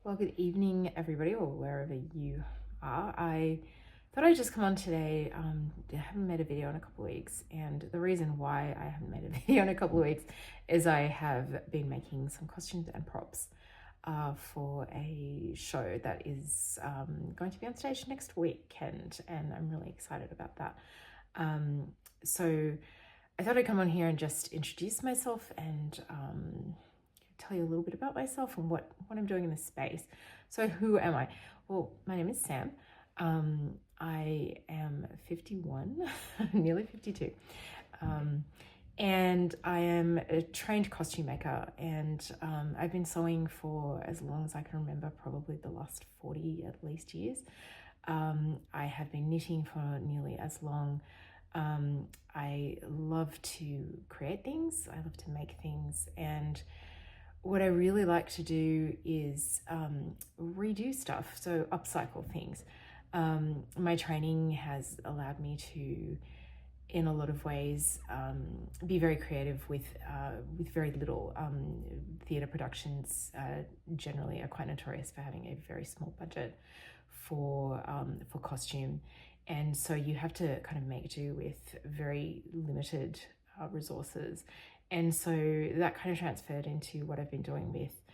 Well, good evening, everybody, or wherever you are. I thought I'd just come on today. I haven't made a video in a couple of weeks, and the reason why I haven't made a video in a couple of weeks is I have been making some costumes and props for a show that is going to be on stage next weekend, and I'm really excited about that. So I thought I'd come on here and just introduce myself and tell you a little bit about myself and what I'm doing in this space. So who am I? Well, my name is Sam. I am 51, nearly 52. And I am a trained costume maker, and I've been sewing for as long as I can remember, probably the last 40 at least years. I have been knitting for nearly as long. I love to create things, I love to make things, and what I really like to do is redo stuff, so upcycle things. My training has allowed me to, in a lot of ways, be very creative with very little. Theatre productions generally are quite notorious for having a very small budget for costume, and so you have to kind of make do with very limited resources. And so that kind of transferred into what I've been doing with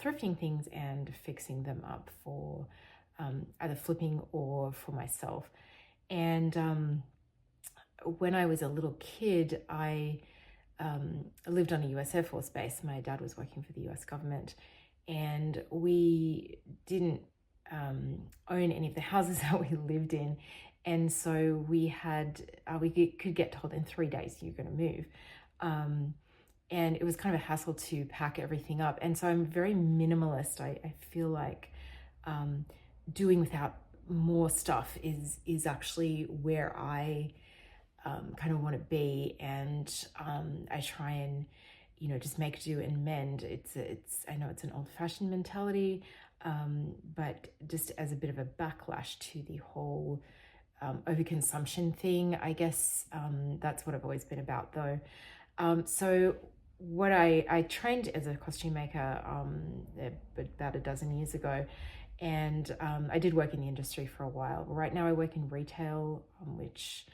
thrifting things and fixing them up for either flipping or for myself. And when I was a little kid, I lived on a US Air Force base. My dad was working for the US government, and we didn't own any of the houses that we lived in. And so we could get told in 3 days you're going to move. And it was kind of a hassle to pack everything up. And so I'm very minimalist. I feel like doing without more stuff is actually where I kind of want to be. And I try and, just make do and mend. I know it's an old-fashioned mentality, but just as a bit of a backlash to the whole overconsumption thing, I guess that's what I've always been about, though. So what I trained as a costume maker about a dozen years ago, and I did work in the industry for a while. Right now I work in retail, which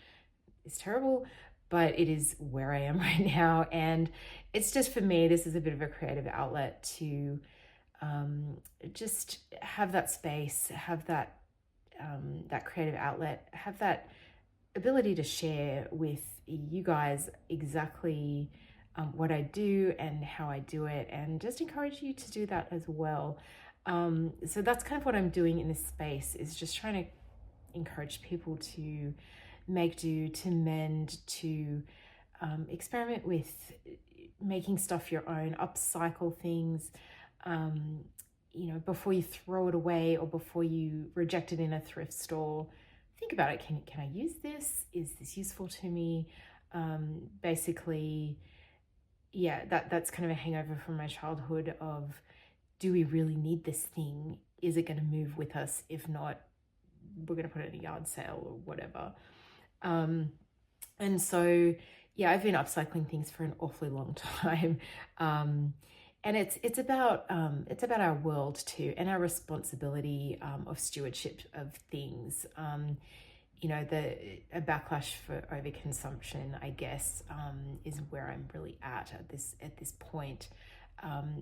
is terrible, but it is where I am right now. And it's just, for me, this is a bit of a creative outlet to just have that space, have that creative outlet, have that ability to share with you guys exactly what I do and how I do it, and just encourage you to do that as well. So that's kind of what I'm doing in this space, is just trying to encourage people to make do, to mend, to experiment with making stuff your own, upcycle things, before you throw it away or before you reject it in a thrift store. Think about it. Can I use this? Is this useful to me? Basically, yeah, that's kind of a hangover from my childhood of, do we really need this thing? Is it going to move with us? If not, we're going to put it in a yard sale or whatever. And so, yeah, I've been upcycling things for an awfully long time. And it's about our world too, and our responsibility of stewardship of things. A backlash for overconsumption, I guess, is where I'm really at this point.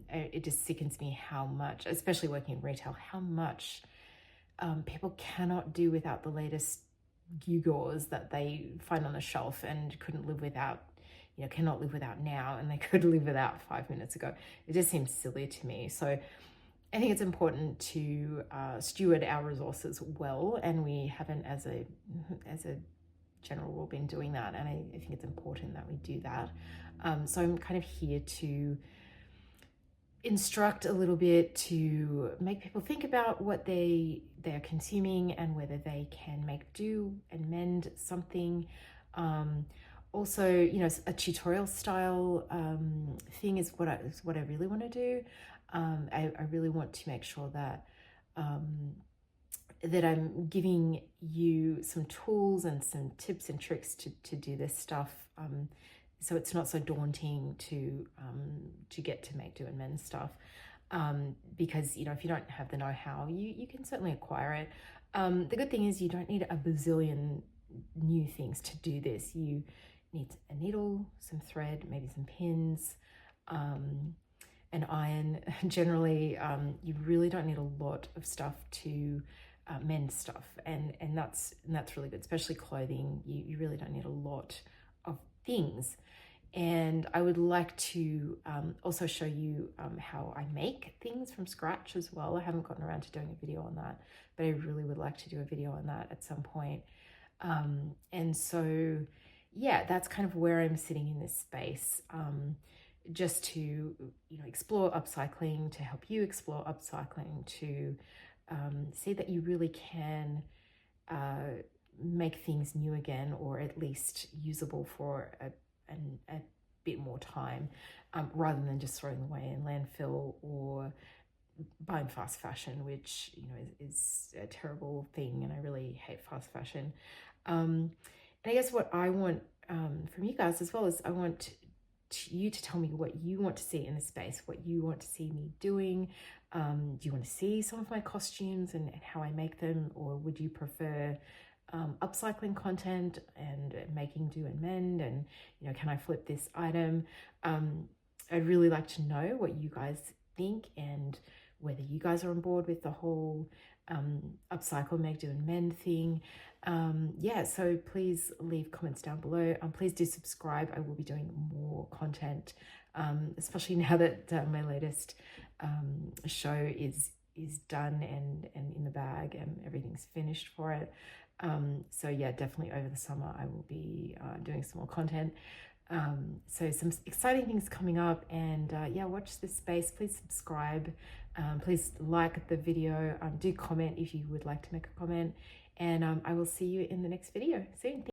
It just sickens me how much, especially working in retail, how much people cannot do without the latest gewgaws that they find on the shelf and couldn't live without. Cannot live without now, and they could live without 5 minutes ago. It just seems silly to me. So I think it's important to steward our resources well, and we haven't, as a general rule, been doing that. And I think it's important that we do that. So I'm kind of here to instruct a little bit, to make people think about what they are consuming and whether they can make do and mend something. Also, a tutorial style thing is what I really want to do. I really want to make sure that that I'm giving you some tools and some tips and tricks to do this stuff, so it's not so daunting to get to make do and mend stuff. because, you know, if you don't have the know-how, you can certainly acquire it. The good thing is you don't need a bazillion new things to do this. You need a needle, some thread, maybe some pins, an iron. Generally, you really don't need a lot of stuff to mend stuff, and that's really good, especially clothing. You really don't need a lot of things. And I would like to also show you how I make things from scratch as well. I haven't gotten around to doing a video on that, but I really would like to do a video on that at some point. And so, yeah, that's kind of where I'm sitting in this space, just to, you know, explore upcycling, to help you explore upcycling, to see that you really can make things new again, or at least usable for a bit more time, rather than just throwing away in landfill or buying fast fashion, which, you know, is a terrible thing, and I really hate fast fashion. And I guess what I want from you guys as well is I want you to tell me what you want to see in the space, what you want to see me doing. Do you want to see some of my costumes and how I make them, or would you prefer upcycling content and making do and mend, and, you know, can I flip this item? I'd really like to know what you guys think, and whether you guys are on board with the whole upcycle, make do and mend thing. Yeah, so please leave comments down below. Please do subscribe. I will be doing more content, especially now that my latest show is done and in the bag, and everything's finished for it. So yeah, definitely over the summer I will be doing some more content. So some exciting things coming up, and yeah, watch this space. Please subscribe. Please like the video. Do comment if you would like to make a comment, and I will see you in the next video soon.